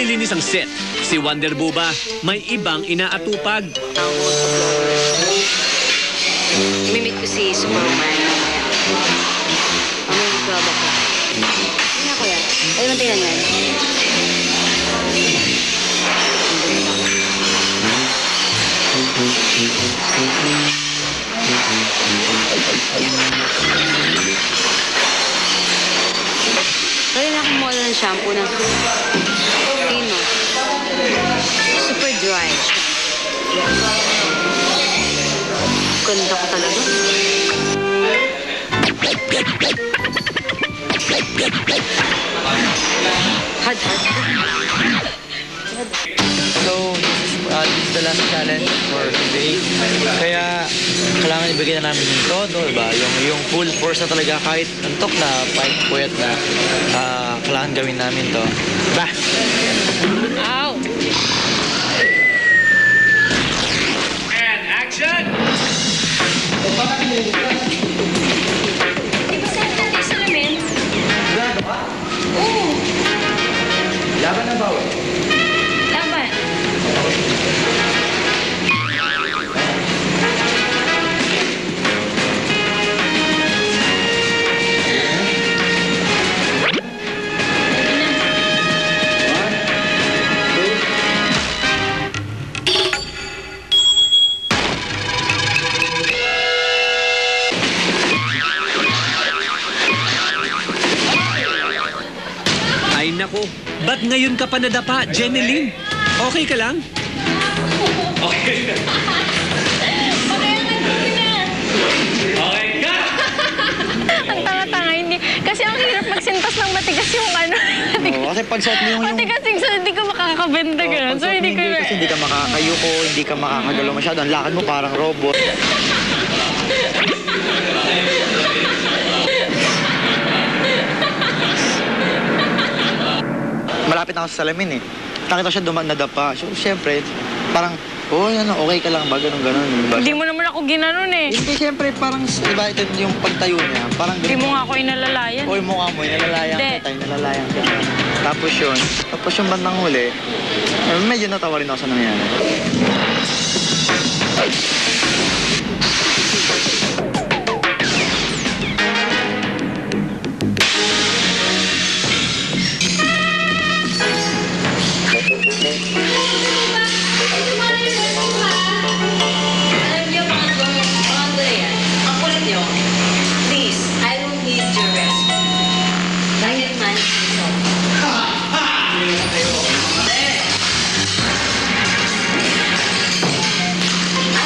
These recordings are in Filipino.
nililinis ang set. Si Wonder Buba, may ibang inaatupag. Imimit ko si Superman. Ang club ako. Tingnan ko yan. Ay, mantinan yan. Kaya na akong model ng shampoo na Pino. Super dry. Ganda ko talaga. Had. So, this is the last challenge for today. Kaya, kailangan ibigay na namin yung todo, diba? Yung full force na talaga, kahit antok na, puyat na, kailangan gawin namin to. Bah! Ow! And action! Di ba saan natin yung salamin? Gado ka? Oo. Laban na ba? Laban. Ay nako, ba't ngayon ka pa nadapa, Jeneline? Okay ka lang? Okay. Okay ka! Ang tanga-tanga, hindi. Kasi ang hirap magsintas ng matigas yung ano. Oo, kasi pag suot mo yung... Matigas yung so hindi ka makakabenta gano'n. So hindi ko... Kasi hindi ka makakayuko, hindi ka makakagalaw masyado. Ang lakad mo parang robot. Malapit na ako sa salamin eh. Nakita siya nadapa. So, siyempre, parang, okay ka lang ba? Ganun. Hindi mo naman ako ginanon eh. Hindi, siyempre, parang, diba, ito yung pagtayo niya. Parang Hindi mo nga ako inalalayan. O, yung mukha mo, inalalayang kita, inalalayang kita. Tapos yung bandang huli, medyo natawa rin ako sa nangyari. Alam niyo, mga ganyan. Ang kulit niyo, please, I don't need your rescue. Dahil man,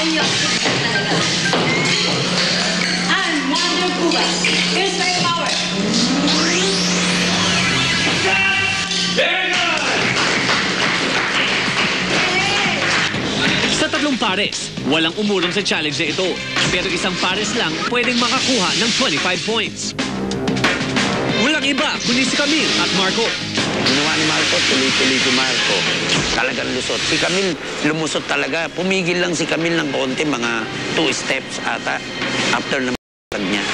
ayaw, talaga. I'm Wonder Buba. Here's my power. Sa tatlong pares, walang umurong sa challenge na ito. Pero isang pares lang pwedeng makakuha ng 25 points. Walang iba, kundi si Camille at Marco. Ginawa ni Marco, tuloy-tuloy si Marco. Talagang lusot. Si Camille, lumusot talaga. Pumigil lang si Camille ng konti, mga 2 steps ata, after na niya.